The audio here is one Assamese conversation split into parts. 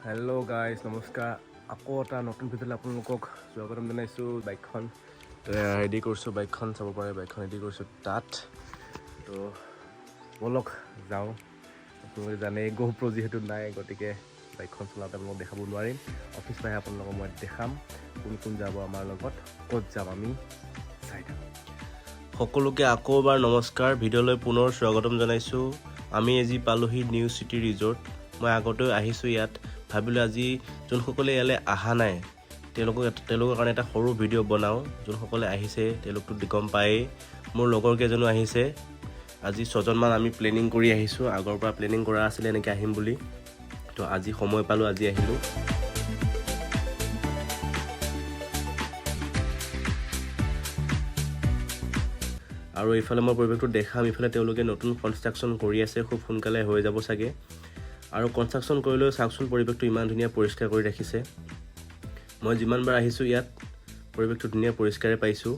হেল্ল' গাইজ নমস্কাৰ আকৌ এটা নতুন ভিডিঅ'লৈ আপোনালোকক স্বাগতম জনাইছোঁ বাইকখন তো ৰেডি কৰিছোঁ বাইকখন চাব পাৰে বাইকখন ৰেডি কৰিছোঁ তাত তো ব'লক যাওঁ আপোনালোকে জানে GoPro যিহেতু নাই গতিকে বাইকখন চলাওঁতে আপোনালোকক দেখাব নোৱাৰিম অফিচ পাই আপোনালোকক মই দেখাম কোন কোন যাব আমাৰ লগত ক'ত যাম আমি চাই থাকোঁ সকলোকে আকৌ এবাৰ নমস্কাৰ ভিডিঅ'লৈ পুনৰ স্বাগতম জনাইছোঁ আমি আজি পালোহি নিউ চিটি ৰিজৰ্ট মই আগতেও আহিছোঁ ইয়াত ভাবিলোঁ আজি যোনসকলে ইয়ালৈ অহা নাই তেওঁলোকৰ কাৰণে এটা সৰু ভিডিঅ' বনাওঁ যোনসকলে আহিছে তেওঁলোকতো গম পায়েই মোৰ লগৰ কেইজনো আহিছে আজি 6জনমান আমি প্লেনিং কৰি আহিছোঁ আগৰ পৰা প্লেনিং কৰা আছিলে এনেকৈ আহিম বুলি তো আজি সময় পালোঁ আজি আহিলোঁ আৰু এইফালে মই পৰিৱেশটো দেখাম ইফালে তেওঁলোকে নতুন কনষ্ট্ৰাকশ্যন কৰি আছে খুব সোনকালে হৈ যাব চাগে আৰু কনষ্ট্ৰাকশ্যন কৰিলেও চাওকচোন পৰিৱেশটো ইমান ধুনীয়া পৰিষ্কাৰ কৰি ৰাখিছে মই যিমানবাৰ আহিছোঁ ইয়াত পৰিৱেশটো ধুনীয়া পৰিষ্কাৰে পাইছোঁ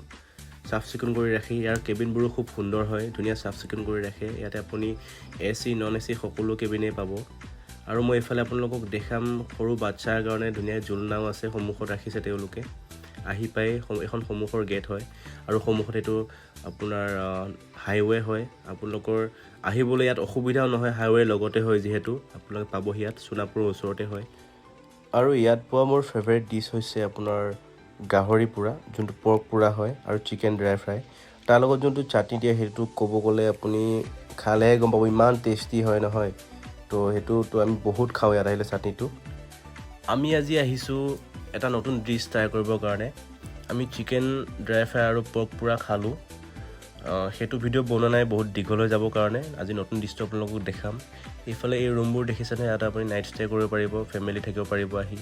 চাফ চিকুণ কৰি ৰাখি ইয়াৰ কেবিনবোৰো খুব সুন্দৰ হয় ধুনীয়া চাফ চিকুণ কৰি ৰাখে ইয়াতে আপুনি AC নন AC সকলো কেবিনেই পাব আৰু মই এইফালে আপোনালোকক দেখাম সৰু বাচ্চাৰ কাৰণে ধুনীয়া জোলনাও আছে সন্মুখত ৰাখিছে তেওঁলোকে আহি পাই এখন সন্মুখৰ গেট হয় আৰু সন্মুখত এইটো আপোনাৰ হাইৱে হয় আপোনালোকৰ আহিবলৈ ইয়াত অসুবিধাও নহয় হাইৱেৰ লগতে হয় যিহেতু আপোনালোকে পাবহি ইয়াত সোণাপুৰৰ ওচৰতে হয় আৰু ইয়াত পোৱা মোৰ ফেভাৰিট ডিছ হৈছে আপোনাৰ গাহৰি পোৰা যোনটো পৰ্ক পোৰা হয় আৰু চিকেন ড্ৰাই ফ্ৰাই তাৰ লগত যোনটো চাটনি দিয়ে সেইটো ক'ব গ'লে আপুনি খালেহে গম পাব ইমান টেষ্টি হয় নহয় তো সেইটোতো আমি বহুত খাওঁ ইয়াত আহিলে চাটনিটো আমি আজি আহিছোঁ এটা নতুন ডিছ ট্ৰাই কৰিবৰ কাৰণে আমি চিকেন ড্ৰাই ফ্ৰাই আৰু পৰ্ক পোৰা খালোঁ সেইটো ভিডিঅ' বনোৱা নাই বহুত দীঘল হৈ যাবৰ কাৰণে আজি নতুন ডিছটো আপোনালোকক দেখাম এইফালে এই ৰুমবোৰ দেখিছেনে ইয়াত আপুনি নাইট ষ্টে কৰিব পাৰিব ফেমিলি থাকিব পাৰিব আহি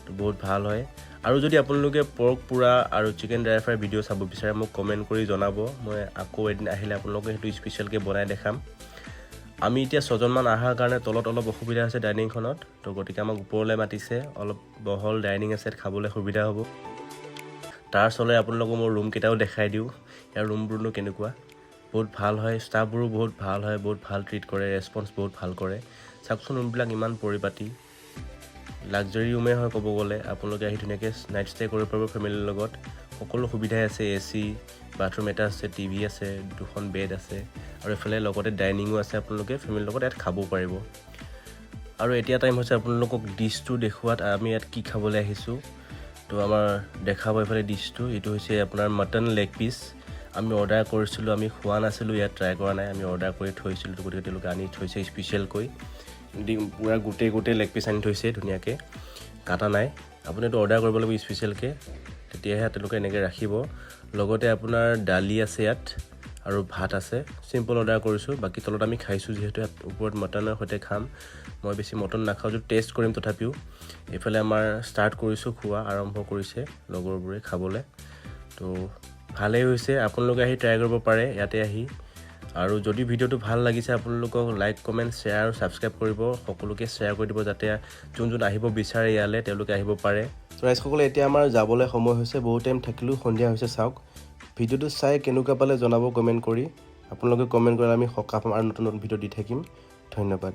তো বহুত ভাল হয় আৰু যদি আপোনালোকে পৰ্ক পোৰা আৰু চিকেন ড্ৰাই ফ্ৰাই ভিডিঅ' চাব বিচাৰে মোক কমেণ্ট কৰি জনাব মই আকৌ এদিন আহিলে আপোনালোকে সেইটো স্পেচিয়েলকৈ বনাই দেখাম আমি এতিয়া 6জনমান অহাৰ কাৰণে তলত অলপ অসুবিধা আছে ডাইনিংখনত তো গতিকে আমাক ওপৰলৈ মাতিছে অলপ বহল ডাইনিং আছে খাবলৈ সুবিধা হ'ব তাৰ চলে আপোনালোকক মই ৰুমকেইটাও দেখাই দিওঁ ইয়াৰ ৰুমবোৰনো কেনেকুৱা বহুত ভাল হয় ষ্টাফবোৰো বহুত ভাল হয় বহুত ভাল ট্ৰিট কৰে ৰেছপন্স বহুত ভাল কৰে চাওকচোন ৰুমবিলাক ইমান পৰিপাটি লাক্সাৰী ৰুমেই হয় ক'ব গ'লে আপোনালোকে আহি ধুনীয়াকৈ নাইট ষ্টে কৰিব পাৰিব ফেমিলিৰ লগত সকলো সুবিধাই আছে AC বাথৰুম এটা আছে TV আছে দুখন বেড আছে আৰু এইফালে লগতে ডাইনিঙো আছে আপোনালোকে ফেমিলিৰ লগত ইয়াত খাবও পাৰিব আৰু এতিয়া টাইম হৈছে আপোনালোকক ডিছটো দেখুৱাত আমি ইয়াত কি খাবলৈ আহিছোঁ তো আমাৰ দেখাব এইফালে ডিছটো এইটো হৈছে আপোনাৰ মটন লেগ পিচ আমি অৰ্ডাৰ কৰিছিলোঁ আমি খোৱা নাছিলোঁ ইয়াত ট্ৰাই কৰা নাই আমি অৰ্ডাৰ কৰি থৈছিলোঁ গতিকে তেওঁলোকে আনি থৈছে স্পেচিয়েলকৈ পূৰা গোটেই লেগ পিচ আনি থৈছে ধুনীয়াকৈ কাটা নাই আপুনি এইটো অৰ্ডাৰ কৰিব লাগিব স্পেচিয়েলকৈ তেতিয়াহে তেওঁলোকে এনেকৈ ৰাখিব লগতে আপোনাৰ দালি আছে ইয়াত আৰু ভাত আছে চিম্পল অৰ্ডাৰ কৰিছোঁ বাকী তলত আমি খাইছোঁ যিহেতু ইয়াত ওপৰত মটনৰ সৈতে খাম মই বেছি মটন নাখাওঁ যদি টেষ্ট কৰিম তথাপিও এইফালে আমাৰ ষ্টাৰ্ট কৰিছোঁ খোৱা আৰম্ভ কৰিছে লগৰবোৰে খাবলৈ তো ভালেই হৈছে আপোনালোকে আহি ট্ৰাই কৰিব পাৰে ইয়াতে আহি আৰু যদি ভিডিঅ'টো ভাল লাগিছে আপোনালোকক লাইক কমেণ্ট শ্বেয়াৰ আৰু ছাবস্ক্ৰাইব কৰিব সকলোকে শ্বেয়াৰ কৰি দিব যাতে যোন আহিব বিচাৰে ইয়ালৈ তেওঁলোকে আহিব পাৰে তো ৰাইজসকলে এতিয়া আমাৰ যাবলৈ সময় হৈছে বহুত টাইম থাকিলোঁ সন্ধিয়া হৈছে চাওক ভিডিঅ'টো চাই কেনেকুৱা পালে জনাব কমেণ্ট কৰি আপোনালোকে কমেণ্ট কৰিলে আমি সকাহ পাম আৰু নতুন নতুন ভিডিঅ' দি থাকিম ধন্যবাদ